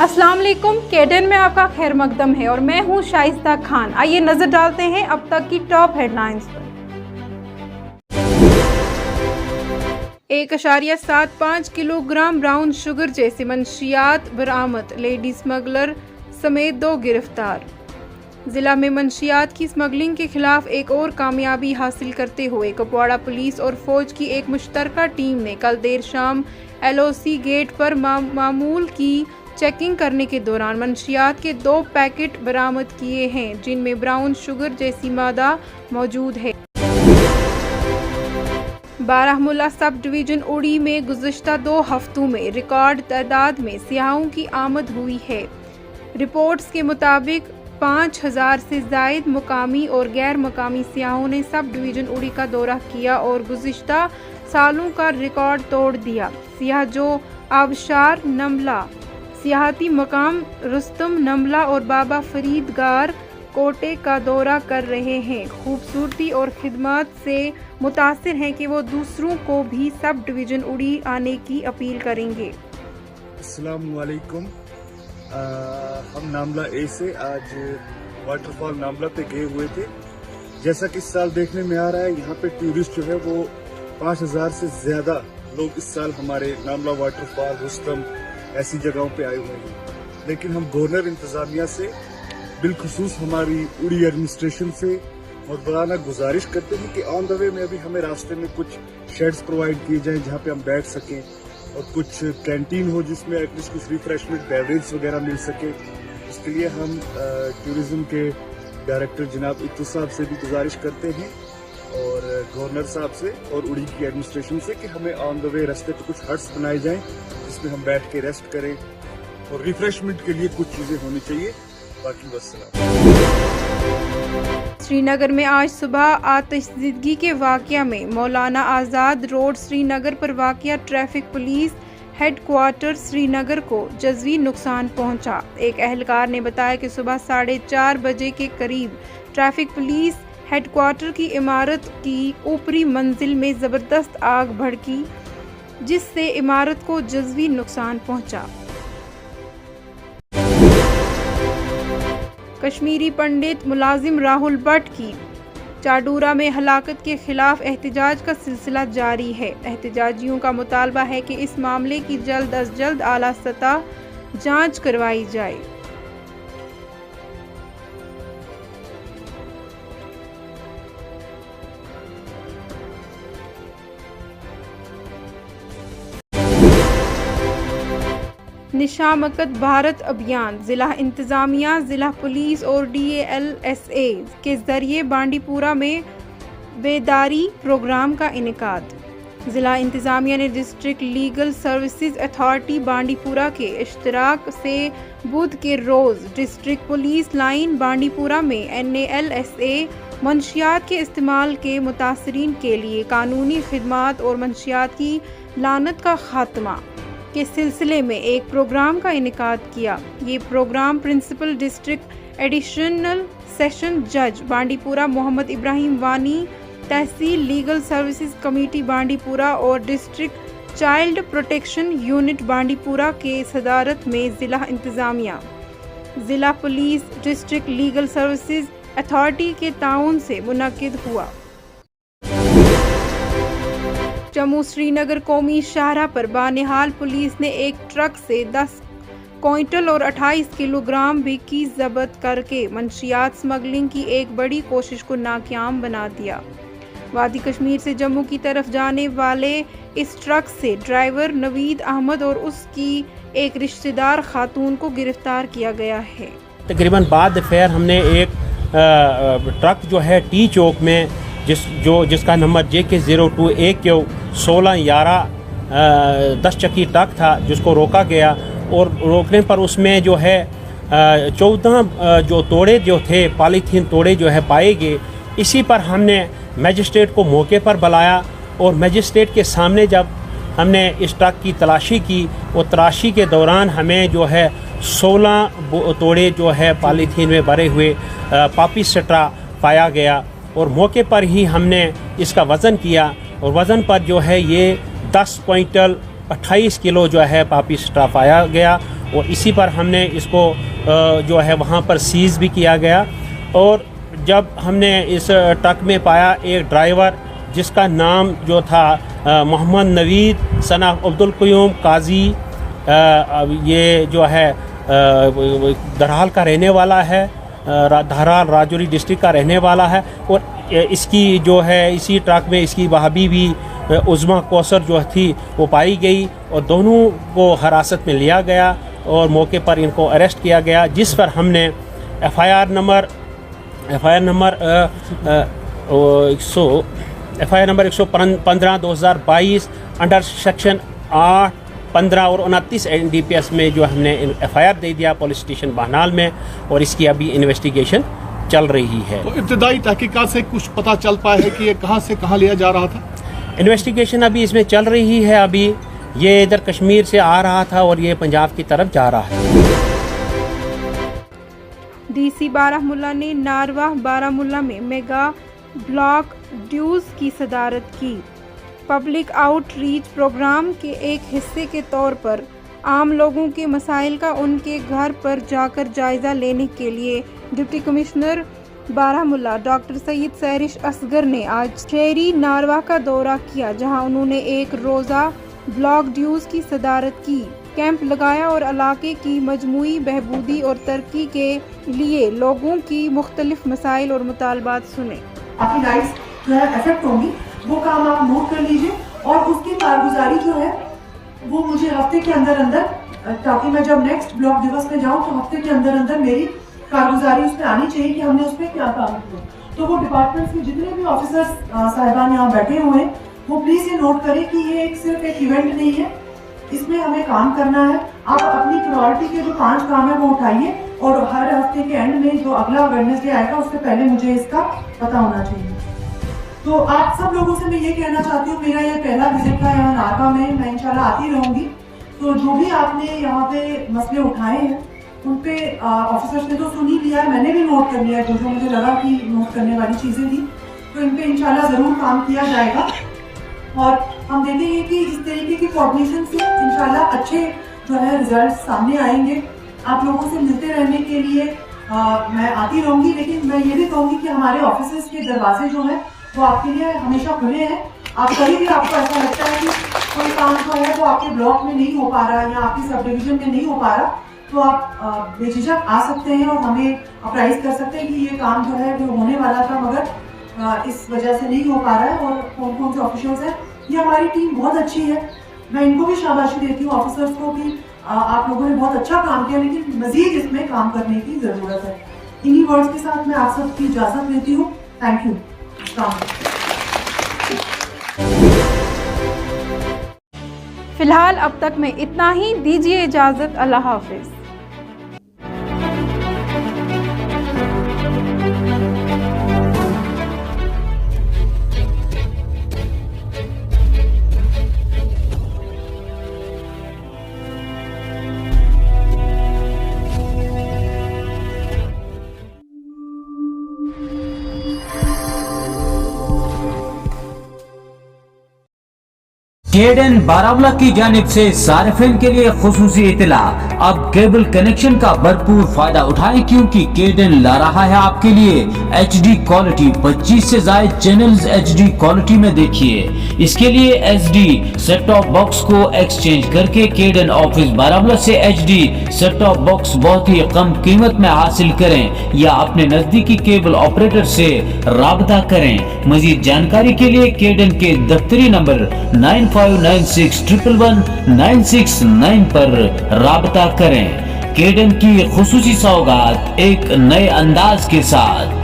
अस्सलाम वालेकुम। केडन में आपका खैर मकदम है और मैं हूं शाइस्ता खान। आइए नजर डालते हैं अब तक की टॉप हेडलाइंस पर। 1.75 किलोग्राम ब्राउन शुगर जैसी मंशियात बरामद, लेडी स्मगलर समेत 2 गिरफ्तार। जिला में मंशियात की स्मगलिंग के खिलाफ एक और कामयाबी हासिल करते हुए कुपवाड़ा पुलिस और फौज की एक मुश्तरका टीम ने कल देर शाम LOC गेट पर मामूल की चेकिंग करने के दौरान मंशियात के 2 पैकेट बरामद किए हैं, जिनमें ब्राउन शुगर जैसी मादा मौजूद है। बारामूला सब डिवीजन उड़ी में गुज़िश्ता 2 हफ्तों में रिकॉर्ड तादाद में सियाहों की आमद हुई है। रिपोर्ट्स के मुताबिक 5000 से ज़ायद मुकामी और गैर मुकामी सियाहों ने सब डिवीजन उड़ी का दौरा किया और गुज़िश्ता सालों का रिकॉर्ड तोड़ दिया। सियाह जो आबशार, नमला, सियाहती मकाम रुस्तम, नमला और बाबा फरीद गार कोटे का दौरा कर रहे हैं, खूबसूरती और खिदमत से मुतासिर हैं कि वो दूसरों को भी सब डिवीजन उड़ी आने की अपील करेंगे। अस्सलाम वालेकुम। हम नामला ए से आज वाटरफॉल नामला पे गए हुए थे। जैसा कि इस साल देखने में आ रहा है, यहाँ पे टूरिस्ट जो है वो 5000 से ज्यादा लोग इस साल हमारे नामला वाटरफॉल, रुस्तम ऐसी जगहों पे आए हुए हैं। लेकिन हम गवर्नर इंतजामिया से बिलखुसूस हमारी उड़ी एडमिनिस्ट्रेशन से मुतबाना गुजारिश करते हैं कि ऑन द वे में अभी हमें रास्ते में कुछ शेड्स प्रोवाइड किए जाएं जहाँ पे हम बैठ सकें और कुछ कैंटीन हो जिसमें एटलीस्ट कुछ रिफ्रेशमेंट बेवरेज वगैरह मिल सके। इसके लिए हम टूरिज्म के डायरेक्टर जनाब इत्तू साहब से भी गुजारिश करते हैं और गवर्नर साहब से और उड़ी की एडमिनिस्ट्रेशन से कि हमें ऑन द वे रास्ते पे कुछ हट्स बनाए जाएं जिसमें हम बैठ के रेस्ट करें और रिफ्रेशमेंट के लिए कुछ चीजें होनी चाहिए। बाकी वस्सलाम। श्रीनगर में आज सुबह आतिशज़दगी के वाक़या में मौलाना आज़ाद रोड श्रीनगर पर वाक़या ट्रैफिक पुलिस हेडक्वार्टर श्रीनगर को जज़वी नुकसान पहुंचा। एक एहलकार ने बताया कि सुबह 4:30 बजे के करीब ट्रैफिक पुलिस हेडक्वार्टर की इमारत की ऊपरी मंजिल में ज़बरदस्त आग भड़की, जिससे इमारत को जज़वी नुकसान पहुंचा। कश्मीरी पंडित मुलाजिम राहुल भट्ट की चाडूरा में हलाकत के खिलाफ एहतजाज का सिलसिला जारी है। एहतजाजियों का मुतालबा है कि इस मामले की जल्द अज जल्द आला सतह जांच करवाई जाए। निशामकत भारत अभियान, जिला इंतजामिया, जिला पुलिस और DALSA के जरिए बांडीपुरा में बेदारी प्रोग्राम का इनेकाद। जिला इंतजामिया ने district legal services authority Bandipora के इश्तराक से बुध के रोज़ डिस्ट्रिक्ट पुलिस लाइन बांडीपुरा में NALSA मंशियात के इस्तेमाल के मुतासरीन के लिए कानूनी खिदमात और मंशियात की लानत का खात्मा के सिलसिले में एक प्रोग्राम का इनेकाद किया। ये programme principal district additional session जज बांडीपुरा मोहम्मद इब्राहिम वानी, तहसील लीगल सर्विसेज कमेटी बांडीपुरा और district child protection unit Bandipora के सदारत में जिला इंतजामिया, जिला police, district legal services authority के ताउन से मुनक्किद हुआ। जम्मू श्रीनगर कौमी शाहराह पर बानिहाल पुलिस ने एक ट्रक से 10 क्विंटल और 28 किलोग्राम बिक्की जब्त करके मंशियात स्मगलिंग की एक बड़ी कोशिश को नाकाम बना दिया। वादी कश्मीर से जम्मू की तरफ जाने वाले इस ट्रक से ड्राइवर नवीद अहमद और उसकी एक रिश्तेदार खातून को गिरफ्तार किया गया है। तकरीबन बाद दोपहर हमने एक ट्रक जो है टी चौक में जिसका नंबर JK02 AQ 1611 10 चक्की ट्रक था, जिसको रोका गया और रोकने पर उसमें जो है 14 जो तोड़े जो थे, पॉलीथीन तोड़े जो है पाए गए। इसी पर हमने मजिस्ट्रेट को मौके पर बुलाया और मजिस्ट्रेट के सामने जब हमने इस ट्रक की तलाशी की और तलाशी के दौरान हमें जो है 16 तोड़े जो है पॉलीथीन में भरे हुए पापी स्ट्रा पाया गया और मौके पर ही हमने इसका वज़न किया और वज़न पर जो है ये 10 क्विंटल 28 किलो जो है पापी स्ट्रा पाया गया और इसी पर हमने इसको जो है वहाँ पर सीज़ भी किया गया। और जब हमने इस ट्रक में पाया एक ड्राइवर जिसका नाम जो था मोहम्मद नवीद सना अब्दुल क़य्यूम काजी, ये जो है दरहाल का रहने वाला है, धराल राजौरी डिस्ट्रिक्ट का रहने वाला है। और इसकी जो है इसी ट्रक में इसकी वहाबी भी उज़्मा कौसर जो थी वो पाई गई और दोनों को हिरासत में लिया गया और मौके पर इनको अरेस्ट किया गया, जिस पर हमने एफआईआर नंबर 115/2022 अंडर सेक्शन 8, 15 और 29 NDPS में जो हमने एफआईआर दे दिया पुलिस स्टेशन बाहनाल में, और इसकी अभी इन्वेस्टिगेशन चल रही है। तो इब्तदाई तहकीकात से कुछ पता चल पाया है कि ये कहाँ से कहाँ लिया जा रहा था? इन्वेस्टिगेशन अभी इसमें चल रही है। अभी ये इधर कश्मीर से आ रहा था और ये पंजाब की तरफ जा रहा है। DC बारामुल्ला ने नारवा बारामुल्ला में मेगा ब्लॉक ड्यूज की सदारत की। पब्लिक आउटरीच प्रोग्राम के एक हिस्से के तौर पर आम लोगों के मसाइल का उनके घर पर जाकर जायज़ा लेने के लिए deputy commissioner Baramulla doctor Syed Sehrish Asgar ने आज शहरी नारवा का दौरा किया, जहां उन्होंने एक रोज़ा ब्लॉक ड्यूज की सदारत की, कैंप लगाया और इलाके की मजमूई बहबूदी और तरक्की के लिए लोगों की मुख्तलिफ मसाइल और मुतालबात सुने। आपकी लाइफ जो है अफेक्ट होंगी, वो काम आप नोट कर लीजिए और उसकी कारगुजारी जो है वो मुझे हफ्ते के अंदर अंदर, ताकि मैं जब नेक्स्ट ब्लॉक दिवस में जाऊं तो हफ्ते के अंदर अंदर मेरी कारगुजारी उसमें आनी चाहिए कि हमने उसमें क्या काम किया। तो वो डिपार्टमेंट्स के जितने भी ऑफिसर्स साहिबान यहाँ बैठे हुए हैं वो प्लीज ये नोट करें कि ये सिर्फ एक इवेंट नहीं है, इसमें हमें काम करना है। आप अपनी प्रायोरिटी के जो 5 काम है वो उठाइए और हर हफ्ते के एंड में जो अगला वेडनेसडे आएगा उससे पहले मुझे इसका पता होना चाहिए। तो आप सब लोगों से मैं ये कहना चाहती हूँ, मेरा ये पहला विजिट था यहाँ नारवा में, मैं इंशाल्लाह आती रहूंगी। तो जो भी आपने यहाँ पे मसले उठाए हैं उन पे ऑफिसर्स ने तो सुन ही लिया है, मैंने भी नोट कर लिया है जो मुझे लगा कि नोट करने वाली चीजें थी, तो इन पे इंशाल्लाह जरूर काम किया जाएगा। और हम देखेंगे कि इस तरीके की कोऑर्डिनेशन से इंशाल्लाह अच्छे जो है रिजल्ट सामने आएंगे। आप लोगों से मिलते रहने के लिए मैं आती रहूंगी, लेकिन मैं ये भी कहूँगी कि हमारे ऑफिस के दरवाजे जो है वो आपके लिए हमेशा खुले हैं। आप कभी भी आपको ऐसा लगता है कि कोई काम जो है वो आपके ब्लॉक में नहीं हो पा रहा या आपकी सब डिवीजन में नहीं हो पा रहा, तो आप बेझिझक आ सकते हैं और हमें अप्राइज कर सकते हैं कि ये काम जो है वो होने वाला था मगर इस वजह से नहीं हो पा रहा है। और कौन कौन से ऑफिशियल्स हैं, ये हमारी टीम बहुत अच्छी है, मैं इनको भी शाबाशी देती हूँ ऑफिसर्स को कि आप लोगों ने बहुत अच्छा काम किया, लेकिन मजीद इसमें काम करने की ज़रूरत है। इन्हीं वर्ड्स के साथ मैं आप सबकी इजाज़त लेती हूँ। Thank you. फिलहाल अब तक में इतना ही, दीजिए इजाज़त, अल्लाह हाफिज़। केडन बारामुल्ला की जानिब से सारिफिन के लिए खुसूसी इत्तला, अब केबल कनेक्शन का भरपूर फायदा उठाएं क्योंकि केडन ला रहा है आपके लिए HD क्वालिटी। 25 से ज्यादा चैनल्स HD क्वालिटी में देखिए। इसके लिए SD सेट टॉप बॉक्स को एक्सचेंज करके केडन ऑफिस बारामुल्ला से HD सेट टॉप बॉक्स बहुत ही कम कीमत में हासिल करें या अपने नजदीकी केबल ऑपरेटर से राब्ता करें। मजीद जानकारी के लिए केडन के दफ्तरी नंबर 9596111969 पर राब्ता करें। केडन की खुसूसी सौगात एक नए अंदाज के साथ।